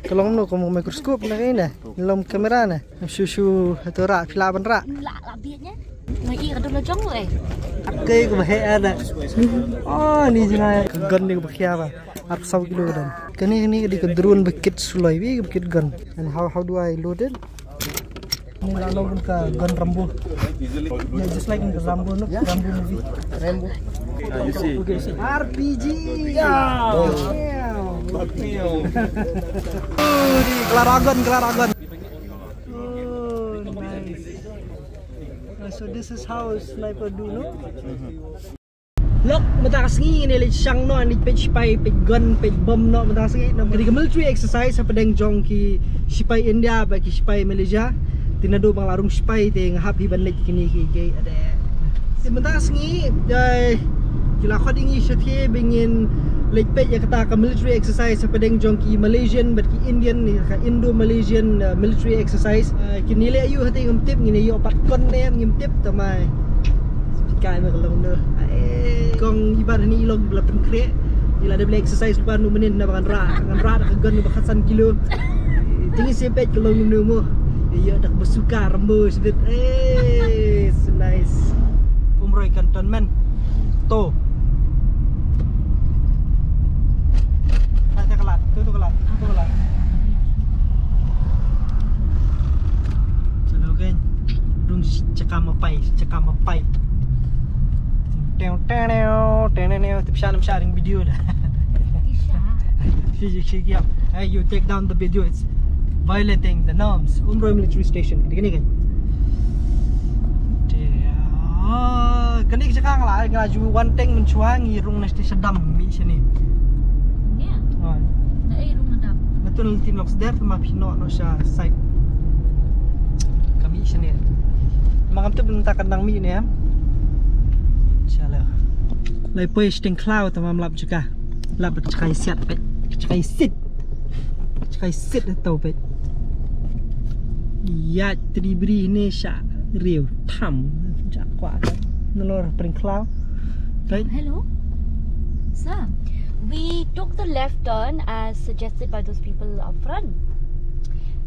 Kalau no kamu mikroskop na kayo na, lom kamera na, susu atau rak, filaban rak. Lạ biếnya. Người y ở đâu là trống rồi. Cây của hệ ada. Oh, ni jangan gun ni berkhia ba. At 100 kilo dan. Kani di ke drone bekit sulai bi bekit gun. And how do I load it? Ni la load ka gun Rambo. Yeah, just like in the Rambo no, Rambo movie. Rambo. You see. Okay, see. RPG. Yeah. Oh, di kelaragon. Oh, nice. So this is how sniper do, no? Look, matakas ngi ni siyang no ni pitch pay gun bomb no matakas ngi no kadi military exercise sa padang jong ki sipay India ba ki sipay Malaysia tinado bang larong sipay ting happy ban lek kini ki ade si matakas ngi dai kila khodingi syathe bingin lek pet ya kata ka military exercise sa padang jong ki Malaysian but ki Indian ni ka Indo Malaysian military exercise kini le ayu hati ngam tip ngini yo pat kon ne ngim tip tamai kai ma kalong no kong ibarat ni ilog bela penkre ila ada bela exercise lupa nu menin na bakan ra ka gun bakasan kilo tinggi sepet kalong nu mo iya dak bersuka rembo sedit so nice umroy cantonment to kelat selalu kan dung cakam apa tapi sharing video dah. Hey, you take down the video. It's violating the norms. Umroy military station. Gini kan? Kani cakang lah, ngaju one tank mencuang irung nasti sedam mi sini. Ni ah. Na irung sedam. Betul tin loks der ma pino no sha site. Kami sini. Mangam tu bentar kandang mi ni ya. Chalo. Lai poi sting cloud tamam lap juga. Lap cakai set pet. Cakai sit atau pet. Ya tribri ni sya riu tam jak kwa kan. Nolor pring cloud. Right? Hello. Sir, we took the left turn as suggested by those people up front.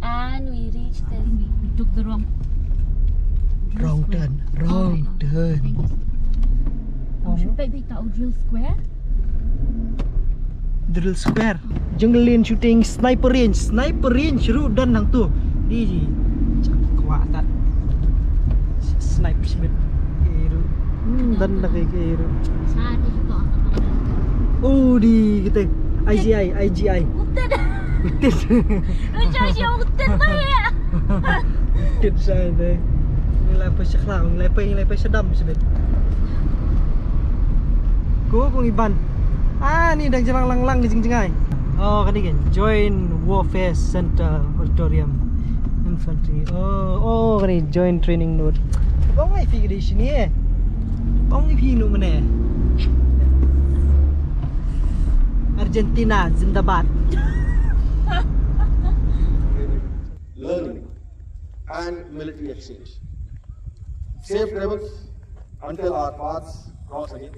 And we reached there. We took the wrong turn. Thank you. Baby tahu drill square. Drill square. Jungle lane shooting sniper range ru dan hang tu. Di kuat tak. Sniper shot. Iru. Dan nak iru. Sana juga. Oh di kita IGI. Utan. Utin. Macam siapa utan saya. Utin saya deh. Ni lepas sekarang, lepas sedam sebet. Kung iban. Ni dah jalan lang jeng-jengai. Oh, kan ni kan. Joint Warfare Center Auditorium Infantry. Oh, kan ni Joint Training Node. Bang mai pergi di sini Bang ni pergi nu mana? Argentina Zindabad. Learning and military exchange. Safe travels until our paths cross again.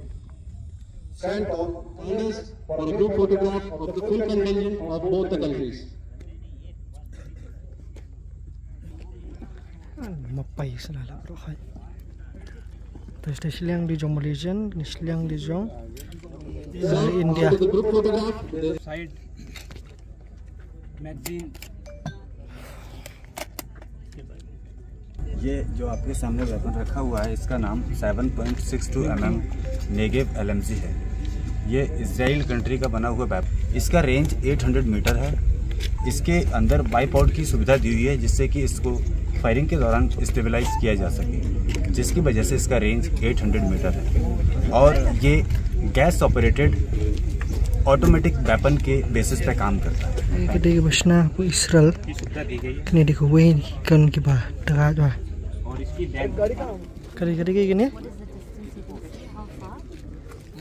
Stand tall, please, for a group photograph of the full contingent of both the countries. Mapai senala rohai. Terus silang di jong Malaysian, silang di jong India. The group photograph. Side magazine. ये जो आपके सामने वेपन रखा हुआ है इसका नाम 7.62 mm Negev LMG है। ये इजराइल कंट्री का बना हुआ वेपन। इसका रेंज 800 मीटर है। इसके अंदर बाईपॉड की सुविधा दी हुई है जिससे कि इसको फायरिंग के दौरान स्टेबलाइज किया जा सके, जिसकी वजह से इसका रेंज 800 मीटर है। और ये गैस ऑपरेटेड ऑटोमेटिक वेपन के बेसिस पे काम करता है। Kedai basna pu Israel. Kini di kuwe ni kan ki ba tengah tu. और इसकी back Kedai gini.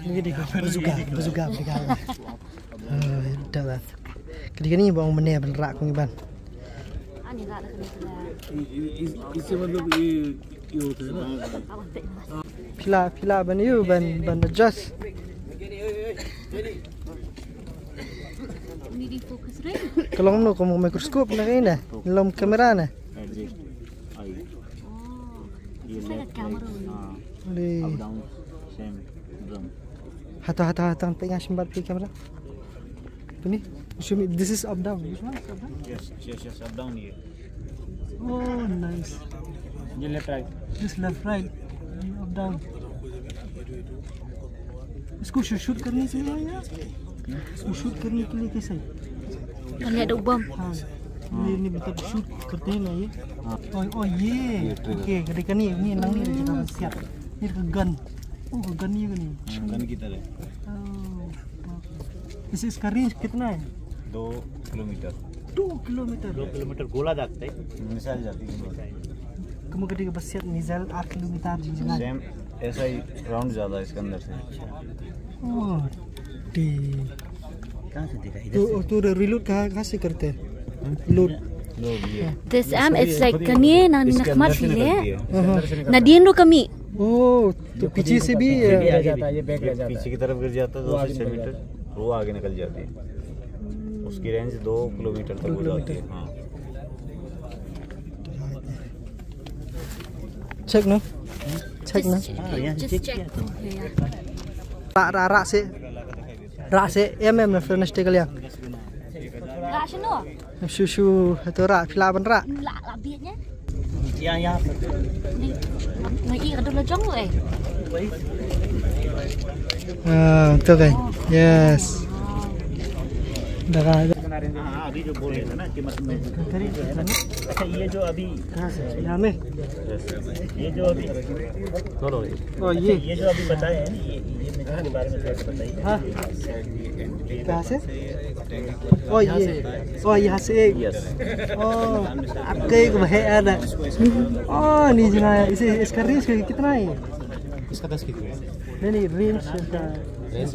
Ini di berzuga. Dah lah. Kedai gini bang mana berak kau iban. Ani tak ada kena. इससे मतलब ये होता है ना। Pila ban you ban adjust. 3D focus ray. Kalau no kamu mikroskop na kayo na, dalam kamera na. Adjust I Oh, ये it's like a camera. हाँ Oli. Up down same drum Hata pegang simbat di kamera. Ini, show me. This is up down. This one is up down. Yes up down ये Oh, nice. Left right This left right, up down. इसको शूट करने से है यार. इसको शूट करने के लिए कैसे? Kan lihat ada bom. हाँ. ini betul shoot करते हैं ना ये. हाँ Oh ये. Oke, ketika ini nang ni dia dah siap. Ni ke gun. Oh ke gun ni ke ni. Gun की तरह Oh. इसका रेंज कितना है? 2 किलोमीटर 2 किलोमीटर. 2 किलोमीटर गोला जाता है मिसाइल जाती है Kamu ketika bersiap missile 8 kilometer jangan. Same ऐसा ही राउंड ज़्यादा है इसके अंदर से Oh. Di. कहाँ से दिखाई तो reload कहाँ से करते हैं? Load. लोग ये This am it's like kani na इसके अंदर nakmat से sile. निकलती है Nadien ro kami. Oh, तो पीछे से भी पीछे की तरफ गिर जाता है 2 से 6 मीटर वो आगे निकल जाती है उसकी रेंज 2 किलोमीटर तक हो जाती है हाँ check no? Check no? Just check. Yeah. Rak se mm na furnace stekel yang. Rak sino? Shu itu rak filaban rak. La biatnya. यहाँ Ni ngai ada lojong lo Ah, betul kan? Yes. Dah ada. हाँ अभी जो बोल रहे थे ना कि मतलब अच्छा ये जो अभी कहाँ से? यहाँ में? ये जो अभी Oh ये. ये जो अभी बताए हैं ये मेरे बारे में थोड़ा सा बताइए हाँ. कहाँ से? Oh ये. Oh यहाँ से एक. यस Oh, आपका एक है ada. Oh nih jenayah. इसका रेंज कितना है? इसका 10 की नहीं रेंज का. रेंज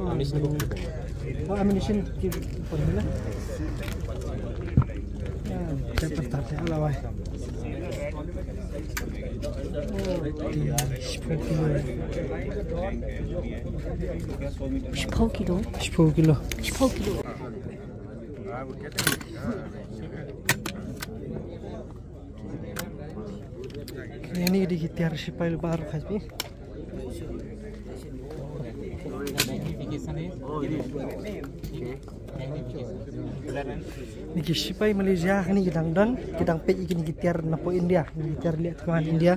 1200 मीटर Oh ammunition की formula. Cepat tak lah wah. 10 kilo. 10 kilo. 10 kilo. Ini digitar sipai baru kasih. Niki sipai Malaysia ni kita don kita pej ini gitar napo India gitar lihat kawan India.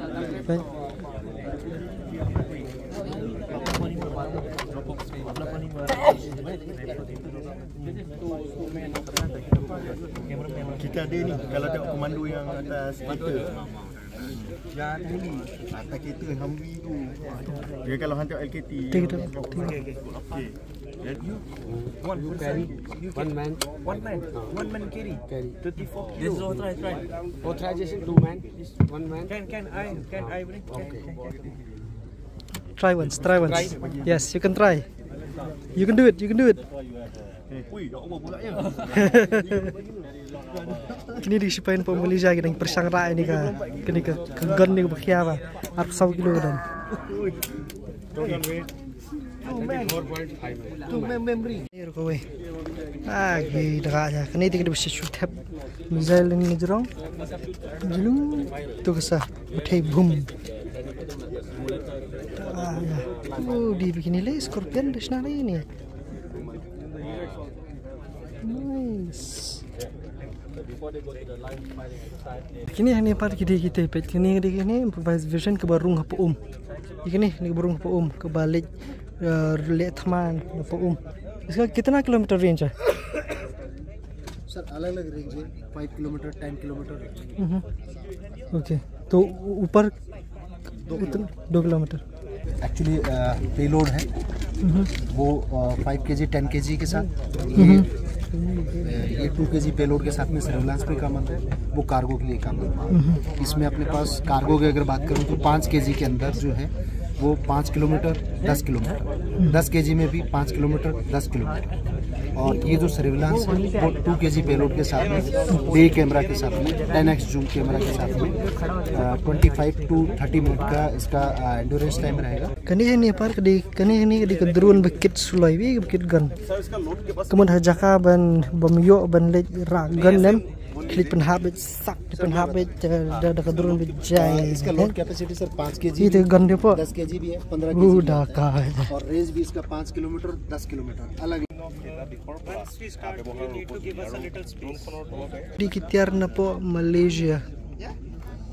Kita ada ni kalau tengok komando yang atas kita. Yang atas ni atas kereta Humvee tu. Dia kalau hantar LKT. Okey. One carry, one man carry 34 kilo. This is try. Authorization 2 man, this 1 man. Can I bring? Okay. Try once. Yes, you can try. You can do it. Ui, dah Allah pula ya. Kini disipain po Malaysia kita persang rai ni ka. Kini ka gun ni bakhya ba. 800 kilo dan. Memory. Ni ko we. Gi daga ja. Kini kita bisa shoot tap. Missile ni jerong. Jelung tu kesa. Uthai boom. Oh, di begini le Scorpion di sana ini. Nice. Kini hanya part kita pet kini improvise vision ke barung apa Ini ni barung apa ke balik ले थमान इसका कितना kilometre range है सर अलग-अलग रेंज है 5 किलोमीटर 10 kilometre okay तो ऊपर 2 kilometre actually payload है वो 5 केजी 10 केजी के साथ ये 2 केजी पेलोड के साथ में सर्विलांस पे काम आता है वो कार्गो के लिए काम आता है इसमें अपने पास कार्गो की अगर बात करूं तो 5 केजी के अंदर जो है वो 5 किलोमीटर 10 किलोमीटर, 10 kg में भी 5 किलोमीटर 10 किलोमीटर। और ये जो सर्विलांस है वो 2 kg पेलोड के साथ में, डे कैमरा के साथ में, 10x जूम कैमरा के साथ में 25 to 30 मिनट का इसका एंड्योरेंस टाइम रहेगा। Kani par kani di kedrun bekit sulai bi bekit gan. Kemun hajaka ban bamyo ban le ra gan nem klit pen habit sak pen habit da kedrun bijai. इसका load capacity sir 5 kg, Itu gan dia po. 10 kg भी है, 15 kg Udah kah. और रेंज भी इसका 5 किलोमीटर 10 किलोमीटर अलग। Di kitiar na po Malaysia.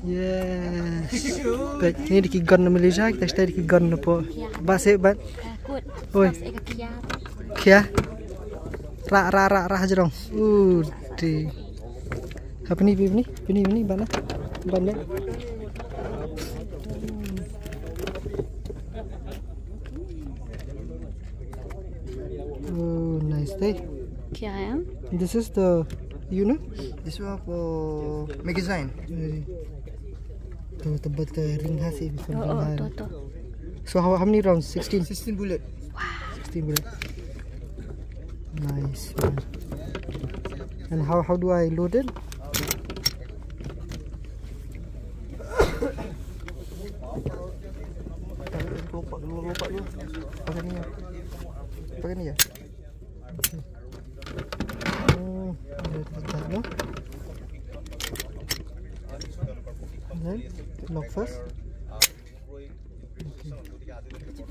Yes. Ini di kigan na Malaysia, kita stay di kigan na po. Base ban. Good. Oi. Mas eka kia. Kia. Ra aja dong. Di. Apa ni ni? Ini mana? Ban ya. Oh, nice day. Kia am. This is the, you know? This one for magazine. Tu tebet ring hasil. To. So how many rounds? 16. 16 bullet. 16 bullet. Nice. Man. And how do I load it? Lompat dulu. Pakai ni ya. Okay. No? Then lock first.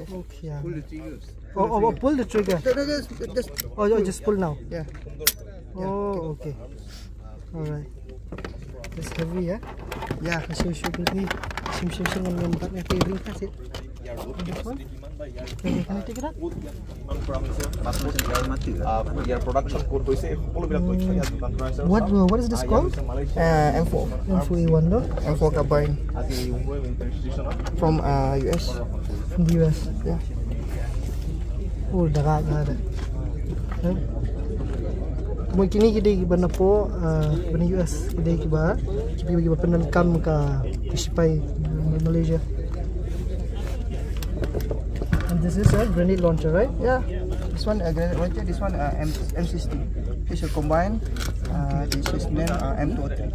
Okay. Pull the triggers. Oh, pull the trigger. Just Oh, just pull now. yeah. Oh, okay. Alright. It's heavy, yeah? Yeah. Shoot ni. Sim dengan lompat ni ring hasil. This one. Can I take it out? What is this called? M4. M4A1 no? M4 carbine from US. From the US. Yeah. Oh, dah ada. Mungkin ni kita bana po bana US kita bagi penankam ka disipai Malaysia. And this is a grenade launcher, right? Yeah. This one grenade launcher. This one M60. This will combine. This is then M203.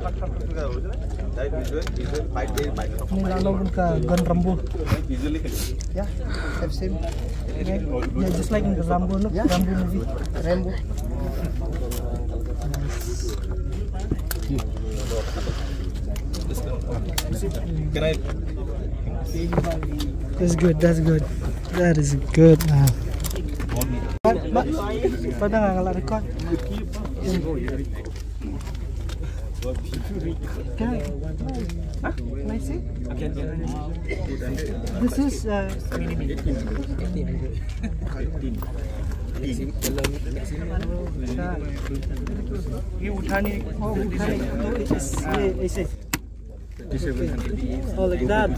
Ni lalu pun ka gun Rambo. Yeah. Have same. Yeah, just like in the Rambo, no? Yeah. Rambo movie. Rambo. Can I? That's good. That is good. Pada nggak ngelak record. Can I see? This is ये उठाने ऐसे. Oh, like that.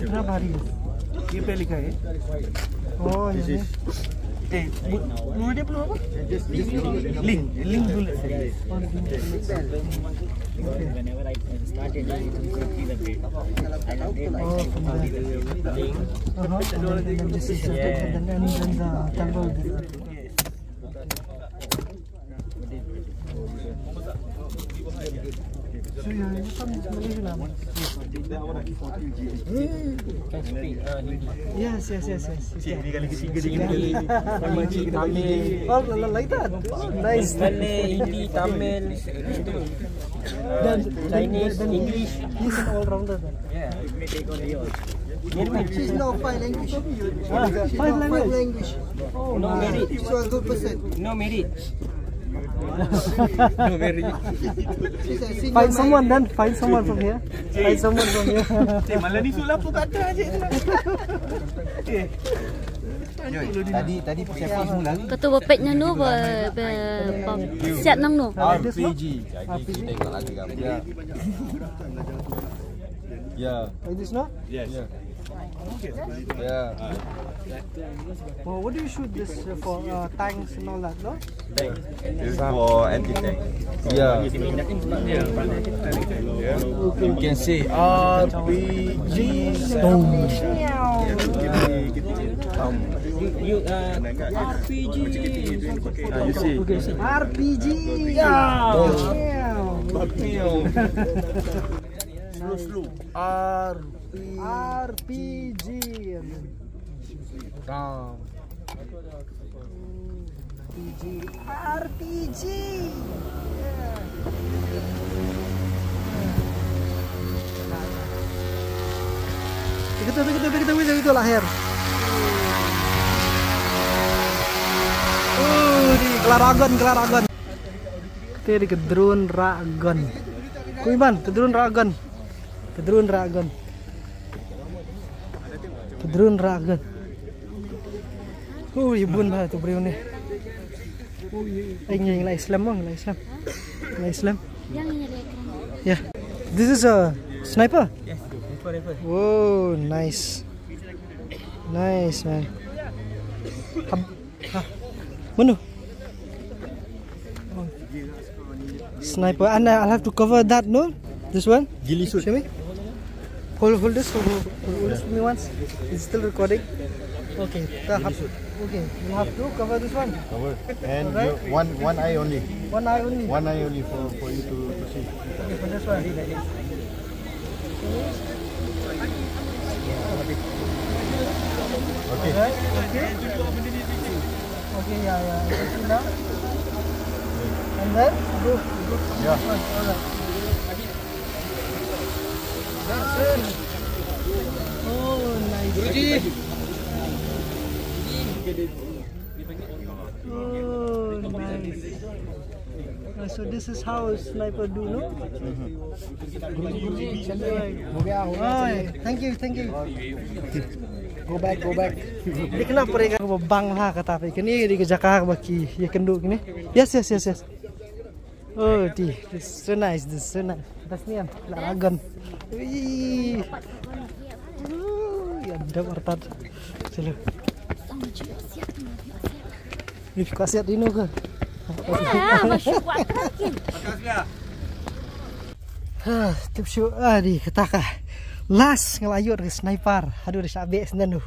Berapa hari? ये पे लिखा है Oh, ini. वो dia perlu apa? Link bullet. Whenever I started, I increased the weight. Oh, from there. And then this is and then the tangle. So you from Malaysia now? Yes. Ini kali ketiga dia Oh, like that. Nice. Hindi, Tamil, Chinese, English. He's an all-rounder then. She's now 5 language. 5 language. Oh, No merit. So a good person. No merit. She's a senior. Find someone then. Find someone from here. Find someone from here. malah ni sulap tu kat atas je. Tadi persiapan semula ni. Kata bapetnya nu siap nang nu. RPG. Tengok lagi gambar. Ya. Like this, no? Yes. Yeah. Well, what do you shoot this for? Tanks and all that, no? This is for anti-tank. Yeah. You can see RPG. RPG. You see. RPG. Slow. RPG. Down. RPG. Begitu lahir. Di Kelaragon. Kita di Kedrun Ragon. Kuiman, Kedrun Ragon. Ibun bah tu beliau ni. Ini lah Islam. Yang ini ada ekran. Yeah. This is a sniper. Yes, rifle. Whoa, nice. Nice, man. Mana? Oh. Sniper. And I'll have to cover that, no? This one? Gili shoot. Show me. Hold this for me once. It's still recording. Okay. Okay. You have to cover this one. Cover. And Alright. one eye only. One eye only. One eye only for you to see. Okay, for this one. Okay. Alright. Okay. Okay. Yeah. Now. And then go. Yeah. Alright. That's it. Oh, nice. Oh, nice. So this is how sniper do, no? Oh, thank you. Go back. Dia kenapa mereka bang lah kata apa? Kini di kejakar baki ya kenduk ini. Yes. Oh, this is so nice. That's nian, Kelaragon. Ya ada martat. Sila. Ni kasiat dino ke? Tip show di ketaka. Las ngelayut ke sniper. Aduh dah sabik senen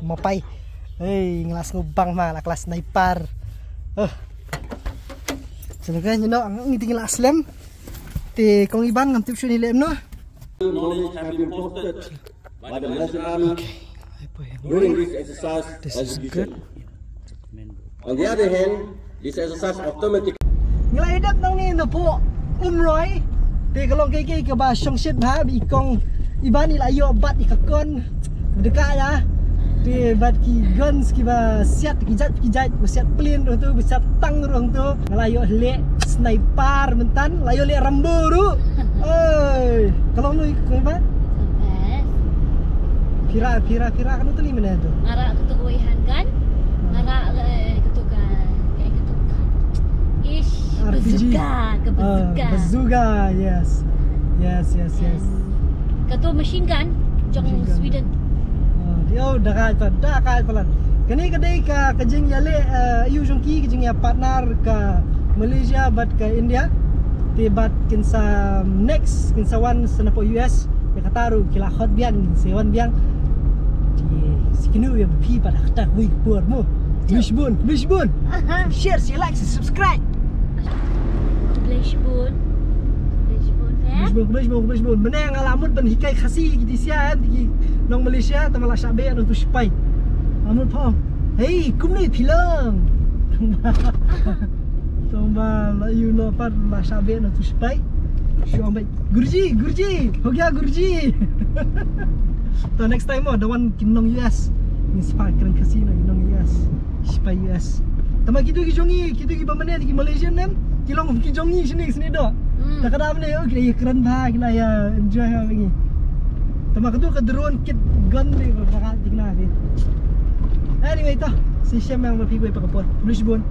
mapai. Ngelas ngubang mah lah kelas sniper. Silakan you know ang tinggal aslam. Ti kong iban ngam tip show ni lem no. Knowledge have been posted by the Malaysian Army during this exercise. This is good. On the other hand, this exercise automatically Ngelayut nang ni na po umroy. Ti kalong kay ke ba syong shit ha bi kong iban ni layo bat ikakon dekat ya. Ti bat ki guns ki ba siat kijat siat plane tu siat tang rong tu ngelayo le sniper mentan layo le rambo tu. Oi, kalau nu kau ba? Pira kan tu ni mana tu? Ngarak ketukuihan kan? Ngarak ketukan. Kayak ketukan. Ish, bazooka, yes. Ketua machine gun jong Sweden. Dia dah kai pelan. Kini kedai ka kejeng ya le you jong ki kejeng ya partner ka Malaysia but ke India. Tibat kinsa next kinsa one senapo US ya kataru kila hot biang sewan biang sikinu ya pi pada kata wi buat mo Blishbun share like subscribe Blishbun menang alamut ban hikai khasi di sian di nong Malaysia tamala syabe anu tu spai amut pom hey kumni pilang Tomba you know par la syabe anu tu spai show ambai Gurji ho gaya Gurji. So next time the one kinong US inspire keren khasi na kinong US spai US tama kitu ki jongi kitu ki bamane di Malaysian nem kilong ki jongi sini do. Tak ada apa ni, okay, keren bah, kita ya enjoy lagi. Tama ketu ke drone kit gun ni, berapa tinggal ni. Anyway, tu si Syam yang berpikir pakai Blishbun.